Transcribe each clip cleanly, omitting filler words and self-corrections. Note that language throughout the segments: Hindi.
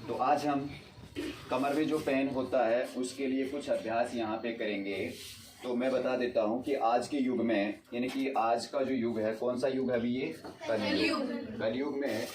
तो आज हम कमर में जो पेन होता है उसके लिए कुछ अभ्यास यहाँ पे करेंगे। तो मैं बता देता हूँ कि आज के युग में, यानी कि आज का जो युग है, कौन सा युग है अभी ये? कलयुग। कलयुग में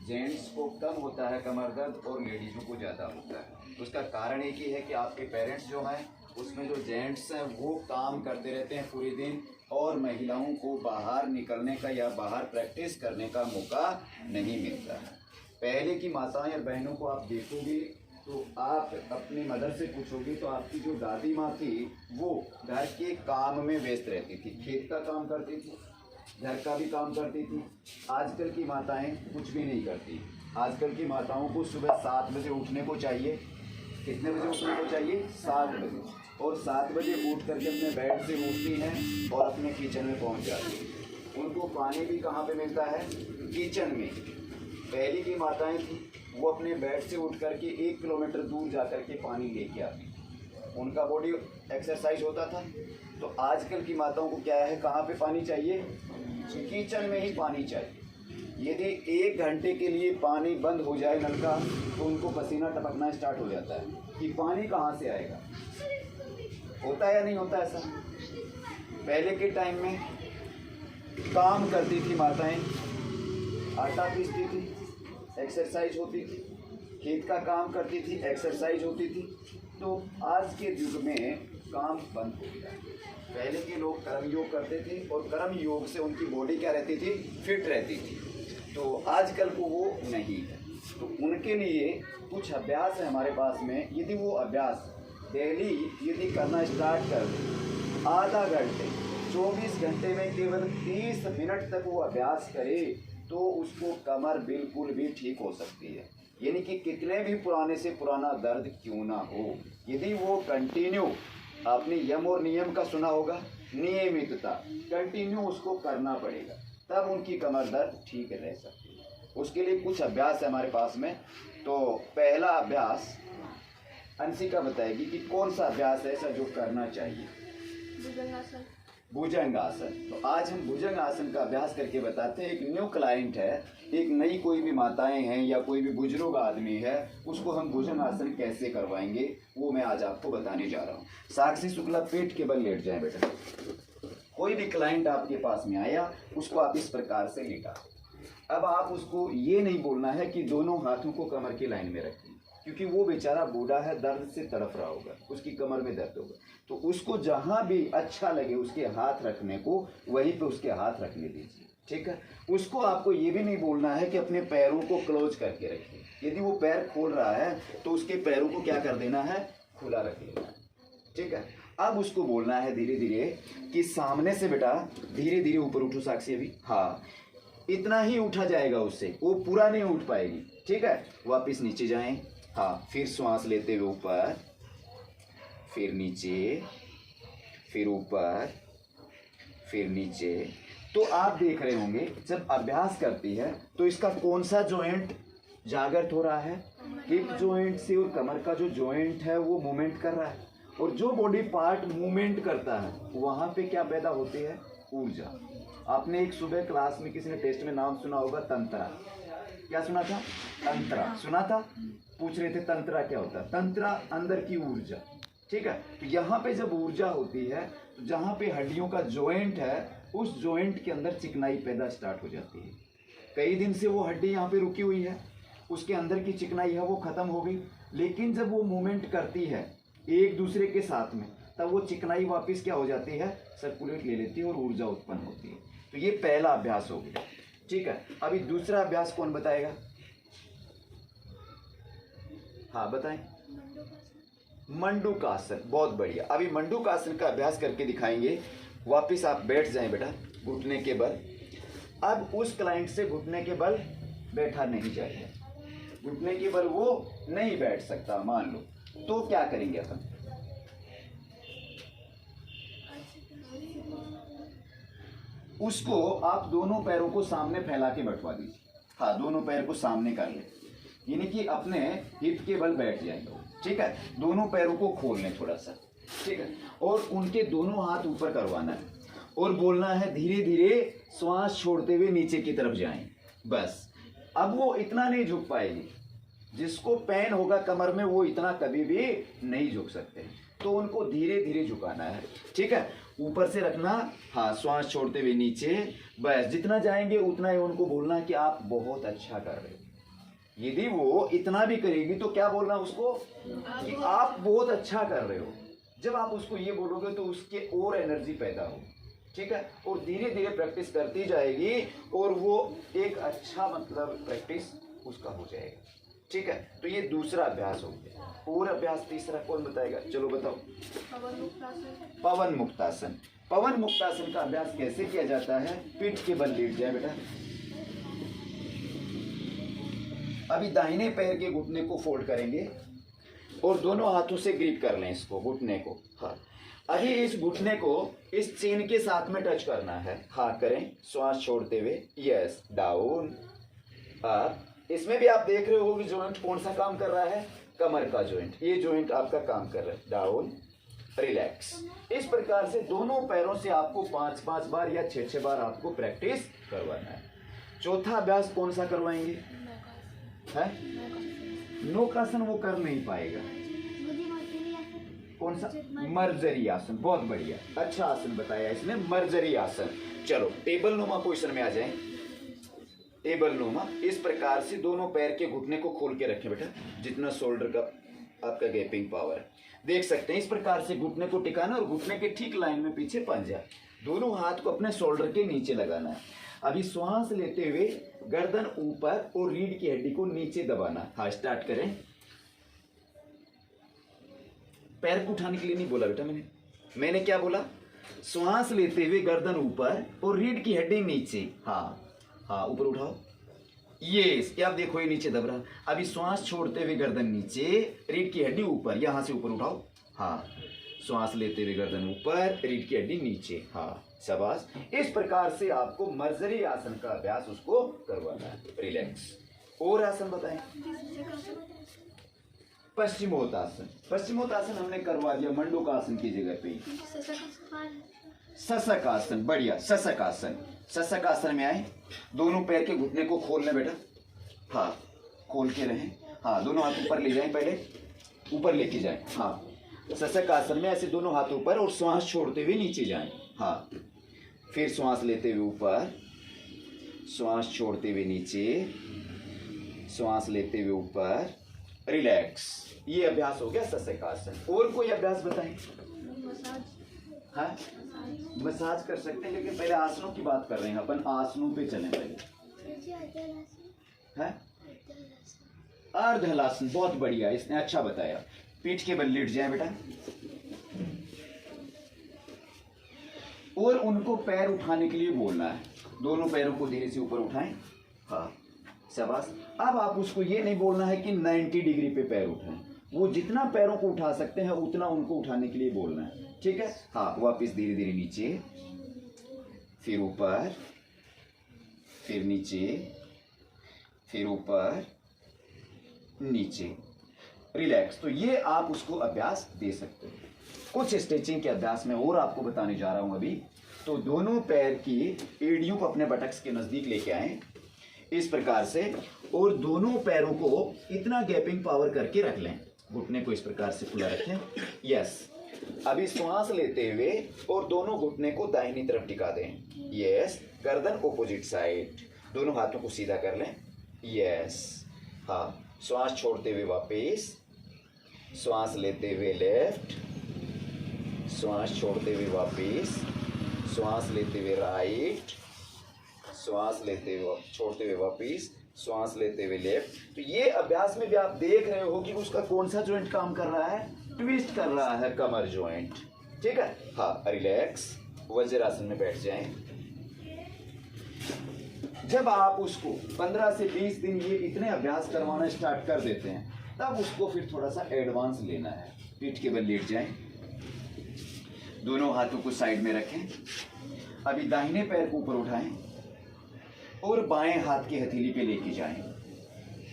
जेंट्स को कम होता है कमर दर्द और लेडीज़ों को ज़्यादा होता है। उसका कारण एक ही है कि आपके पेरेंट्स जो हैं उसमें जो जेंट्स हैं वो काम करते रहते हैं पूरे दिन, और महिलाओं को बाहर निकलने का या बाहर प्रैक्टिस करने का मौका नहीं मिलता है। पहले की माताएं और बहनों को आप देखोगे तो आप अपनी मदर से पूछोगे तो आपकी जो दादी माँ थी वो घर के काम में व्यस्त रहती थी, खेत का काम करती थी, घर का भी काम करती थी। आजकल की माताएं कुछ भी नहीं करती। आजकल की माताओं को सुबह 7 बजे उठने को चाहिए। कितने बजे उठने को चाहिए? 7 बजे। और 7 बजे उठ करके अपने बेड से उठती हैं और अपने किचन में पहुंच जाती हैं। उनको पानी भी कहाँ पे मिलता है? किचन में। पहले की माताएं थी वो अपने बेड से उठ करके 1 किलोमीटर दूर जा करके पानी लेके आती, उनका बॉडी एक्सरसाइज होता था। तो आजकल की माताओं को क्या है, कहाँ पे पानी चाहिए? किचन में ही पानी चाहिए। यदि 1 घंटे के लिए पानी बंद हो जाए नल का तो उनको पसीना टपकना स्टार्ट हो जाता है कि पानी कहाँ से आएगा। होता है या नहीं होता ऐसा? पहले के टाइम में काम करती थी माताएं, आटा पीसती थी, एक्सरसाइज होती थी, खेत का काम करती थी, एक्सरसाइज होती थी। तो आज के युग में काम बंद हो गया। पहले के लोग कर्म योग करते थे और कर्म योग से उनकी बॉडी क्या रहती थी? फिट रहती थी। तो आजकल को वो नहीं है। तो उनके लिए कुछ अभ्यास है हमारे पास में। यदि वो अभ्यास डेली यदि करना स्टार्ट कर दें, आधा घंटे 24 घंटे में केवल 30 मिनट तक वो अभ्यास करे तो उसको कमर बिल्कुल भी ठीक हो सकती है। यानी कि कितने भी पुराने से पुराना दर्द क्यों ना हो, यदि वो कंटिन्यू, आपने यम और नियम का सुना होगा, नियमितता, कंटिन्यू उसको करना पड़ेगा, तब उनकी कमर दर्द ठीक रह सकती है। उसके लिए कुछ अभ्यास है हमारे पास में। तो पहला अभ्यास अंशिका बताएगी कि कौन सा अभ्यास है ऐसा जो करना चाहिए। भुजंग आसन। तो आज हम भुजंग आसन का अभ्यास करके बताते हैं। एक न्यू क्लाइंट है, एक नई कोई भी माताएं हैं या कोई भी बुजुर्ग आदमी है, उसको हम भुजंग आसन कैसे करवाएंगे वो मैं आज आपको बताने जा रहा हूँ। साक्षी शुक्ला पेट के बल लेट जाए बेटा। कोई भी क्लाइंट आपके पास में आया उसको आप इस प्रकार से लेटा। अब आप उसको ये नहीं बोलना है कि दोनों हाथों को कमर की लाइन में रखें, क्योंकि वो बेचारा बूढ़ा है, दर्द से तड़प रहा होगा, उसकी कमर में दर्द होगा। तो उसको जहाँ भी अच्छा लगे उसके हाथ रखने को, वहीं पे उसके हाथ रखने दीजिए, ठीक है। उसको आपको ये भी नहीं बोलना है कि अपने पैरों को क्लोज करके रखिए। यदि वो पैर खोल रहा है तो उसके पैरों को क्या कर देना है? खुला रख लेना है, ठीक है। अब उसको बोलना है धीरे धीरे कि सामने से बेटा धीरे धीरे ऊपर उठो साक्षी। अभी हाँ, इतना ही उठा जाएगा उससे, वो पूरा नहीं उठ पाएगी, ठीक है। वापिस नीचे जाएं, हाँ, फिर श्वास लेते हुए ऊपर, फिर नीचे, फिर ऊपर, फिर नीचे। तो आप देख रहे होंगे जब अभ्यास करती है तो इसका कौन सा जॉइंट जागृत हो रहा है? हिप जॉइंट से, और कमर का जो जॉइंट है वो मूवमेंट कर रहा है। और जो बॉडी पार्ट मूवमेंट करता है वहाँ पे क्या पैदा होती है? ऊर्जा। आपने एक सुबह क्लास में किसी ने टेस्ट में नाम सुना होगा, तंत्रा। क्या सुना था? तंत्रा सुना था। पूछ रहे थे तंत्रा क्या होता है? तंत्रा अंदर की ऊर्जा, ठीक है। तो यहाँ पे जब ऊर्जा होती है तो जहाँ पे हड्डियों का जॉइंट है उस जॉइंट के अंदर चिकनाई पैदा स्टार्ट हो जाती है। कई दिन से वो हड्डी यहाँ पे रुकी हुई है, उसके अंदर की चिकनाई है वो खत्म हो गई, लेकिन जब वो मूवमेंट करती है एक दूसरे के साथ में तब वो चिकनाई वापस क्या हो जाती है? सर्कुलेट ले लेती है और ऊर्जा उत्पन्न होती है। तो ये पहला अभ्यास हो गया, ठीक है। अभी दूसरा अभ्यास कौन बताएगा? हाँ बताएं। मंडूकासन। बहुत बढ़िया। अभी मंडूकासन का अभ्यास करके दिखाएंगे। वापिस आप बैठ जाएं बेटा, घुटने के बल। अब उस क्लाइंट से घुटने के बल बैठा नहीं जाएगा, घुटने के बल वो नहीं बैठ सकता मान लो, तो क्या करेंगे अपन? उसको आप दोनों पैरों को सामने फैला के बैठवा दीजिए। हाँ, दोनों पैर को सामने कर ले, यानी कि अपने हिप के बल बैठ जाएंगे, ठीक है। दोनों पैरों को खोल लें थोड़ा सा, ठीक है। और उनके दोनों हाथ ऊपर करवाना है और बोलना है धीरे धीरे श्वास छोड़ते हुए नीचे की तरफ जाएं। बस अब वो इतना नहीं झुक पाएगी, जिसको पेन होगा कमर में वो इतना कभी भी नहीं झुक सकते, तो उनको धीरे धीरे झुकाना है। ठीक है, ऊपर से रखना, हाँ, श्वास छोड़ते हुए नीचे, बस जितना जाएंगे उतना ही उनको बोलना कि आप बहुत अच्छा कर रहे हो। यदि वो इतना भी करेगी तो क्या बोलना उसको कि आप बहुत अच्छा कर रहे हो। जब आप उसको ये बोलोगे तो उसके और एनर्जी पैदा हो। ठीक है, और धीरे धीरे प्रैक्टिस करती जाएगी और वो एक अच्छा मतलब प्रैक्टिस उसका हो जाएगा। ठीक है, तो ये दूसरा अभ्यास हो गया। और अभ्यास तीसरा कौन बताएगा? चलो बताओ। पवन मुक्तासन। पवन मुक्तासन का अभ्यास कैसे किया जाता है? पीठ के बल लेट जाए बेटा। अभी दाहिने पैर के घुटने को फोल्ड करेंगे और दोनों हाथों से ग्रिप कर लें इसको, घुटने को। हाँ, अभी इस घुटने को इस चीन के साथ में टच करना है। हाथ करें श्वास छोड़ते हुए, यस, डाउन अप। इसमें भी आप देख रहे हो कि जॉइंट कौन सा काम कर रहा है? कमर का जॉइंट, ये जॉइंट आपका काम कर रहा है। Down, relax. इस प्रकार से दोनों पैरों से आपको 5-5 बार या 6-6 बार आपको प्रैक्टिस करवाना है। चौथा अभ्यास कौन सा करवाएंगे? है नौकासन, वो कर नहीं पाएगा। कौन सा? मर्जरी आसन। बहुत बढ़िया, अच्छा आसन बताया इसने, मर्जरी आसन। चलो टेबल नुमा पोजीशन में आ जाएं। टेबल नुमा, इस प्रकार से दोनों पैर के घुटने को खोल के रखें बेटा, जितना शोल्डर का आपका गैपिंग पावर है। देख सकते हैं इस प्रकार से घुटने को टिकाना और घुटने के ठीक लाइन में पीछे पंजा, दोनों हाथ को अपने शोल्डर के नीचे लगाना है। अभी श्वास लेते हुए गर्दन ऊपर और रीढ़ की हड्डी को नीचे दबाना। हाँ, स्टार्ट करें। पैर को उठाने के लिए नहीं बोला बेटा मैंने क्या बोला? श्वास लेते हुए गर्दन ऊपर और रीढ़ की हड्डी नीचे। हाँ हाँ, ऊपर उठाओ, ये क्या आप देखो, ये नीचे दब रहा। अभी श्वास छोड़ते हुए गर्दन नीचे, रीढ़ की हड्डी ऊपर, यहां से ऊपर उठाओ। हाँ, श्वास लेते हुए गर्दन ऊपर, रीढ़ की हड्डी नीचे। हाँ, शाबाश। इस प्रकार से आपको मर्जरी आसन का अभ्यास उसको करवाना है। रिलैक्स। और आसन बताएं। पश्चिमोत्तासन। पश्चिमोत्तासन हमने करवा दिया मंडूकासन की जगह पे। सशक आसन, बढ़िया, सशक आसन। सशक आसन में आए, दोनों पैर के घुटने को खोल लें बेटा। हाँ, खोल के रहें। हाँ, दोनों हाथ ऊपर ले जाएं, पहले ऊपर लेके जाएं। हाँ, सशक आसन में ऐसे दोनों हाथ ऊपर और श्वास छोड़ते हुए नीचे जाएं। हाँ, फिर श्वास लेते हुए ऊपर, श्वास छोड़ते हुए नीचे, श्वास लेते हुए ऊपर, रिलैक्स। ये अभ्यास हो गया सशक आसन। और कोई अभ्यास बताएं। हाँ, मसाज कर सकते हैं, लेकिन पहले आसनों की बात कर रहे हैं अपन, आसनों पे चलें पहले। है अर्धहलासन, बहुत बढ़िया, इसने अच्छा बताया। पीठ के बल लेट जाए बेटा और उनको पैर उठाने के लिए बोलना है। दोनों पैरों को धीरे से ऊपर उठाएं। हाँ, शाबाश। अब आप उसको ये नहीं बोलना है कि 90 डिग्री पे पैर उठाएं, वो जितना पैरों को उठा सकते हैं उतना उनको उठाने के लिए बोलना है। ठीक है। हाँ, वापिस धीरे धीरे नीचे, फिर ऊपर, फिर नीचे, फिर ऊपर, नीचे, रिलैक्स। तो ये आप उसको अभ्यास दे सकते हो। कुछ स्ट्रेचिंग के अभ्यास में और आपको बताने जा रहा हूं अभी। तो दोनों पैर की एड़ियों को अपने बटक्स के नजदीक लेके आए इस प्रकार से, और दोनों पैरों को इतना गैपिंग पावर करके रख लें। घुटने को इस प्रकार से खुला रखें। यस। अभी श्वास लेते हुए और दोनों घुटने को दाहिनी तरफ टिका दें। यस। गर्दन ऑपोजिट साइड, दोनों हाथों को सीधा कर लें। यस। हाँ, श्वास छोड़ते हुए वापस, श्वास लेते हुए लेफ्ट, श्वास छोड़ते हुए वापस, श्वास लेते हुए राइट, श्वास लेते हुए छोड़ते हुए वापस, श्वास लेते हुए लेफ्ट। तो ये अभ्यास में भी आप देख रहे हो कि उसका कौन सा जॉइंट काम कर रहा है, ट्विस्ट कर रहा है, कमर जॉइंट। ठीक है। हाँ, रिलैक्स। वज्रासन में बैठ जाएं। जब आप उसको 15 से 20 दिन ये इतने अभ्यास करवाना स्टार्ट कर देते हैं, तब उसको फिर थोड़ा सा एडवांस लेना है। पीठ के बल लेट जाएं, दोनों हाथों को साइड में रखें। अभी दाहिने पैर को ऊपर उठाएं और बाएं हाथ की हथेली पे लेके जाएं,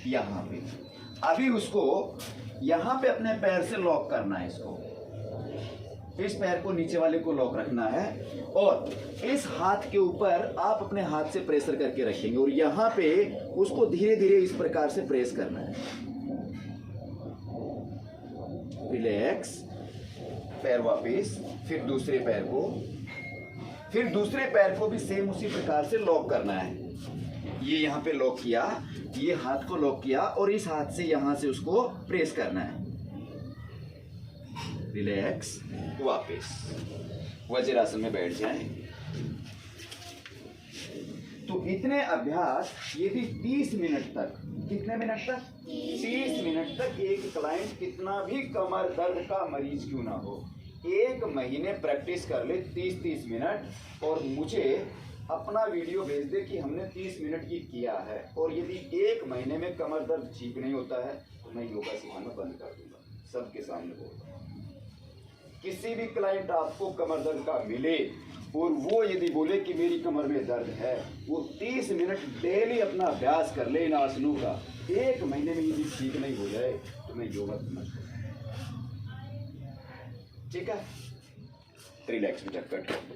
यहां पे। अभी उसको यहां पे अपने पैर से लॉक करना है। इसको, इस पैर को नीचे वाले को लॉक रखना है और इस हाथ के ऊपर आप अपने हाथ से प्रेशर करके रखेंगे और यहां पे उसको धीरे धीरे इस प्रकार से प्रेस करना है। रिलैक्स, पैर वापिस, फिर दूसरे पैर को, फिर दूसरे पैर को भी सेम उसी प्रकार से लॉक करना है। ये यहाँ पे लॉक किया, ये हाथ को लॉक किया और इस हाथ से यहाँ से उसको प्रेस करना है। रिलैक्स, वापिस, वज्रासन में बैठ जाएं। तो इतने अभ्यास यदि 30 मिनट तक, कितने मिनट तक? 30 मिनट तक एक क्लाइंट कितना भी कमर दर्द का मरीज क्यों ना हो, 1 महीने प्रैक्टिस कर ले 30-30 मिनट और मुझे अपना वीडियो भेज दे कि हमने 30 मिनट की किया है। और यदि 1 महीने में कमर दर्द ठीक नहीं होता है तो मैं योगा सिखाना बंद कर दूंगा, सबके सामने बोल रहा हूं। किसी भी क्लाइंट आपको कमर दर्द का मिले और वो यदि बोले कि मेरी कमर में दर्द है, वो 30 मिनट डेली अपना अभ्यास कर ले इन आसनों का, 1 महीने में यदि ठीक नहीं हो जाए तो मैं योगा मत करूं। ठीक है, रिलैक्स में चक्कर।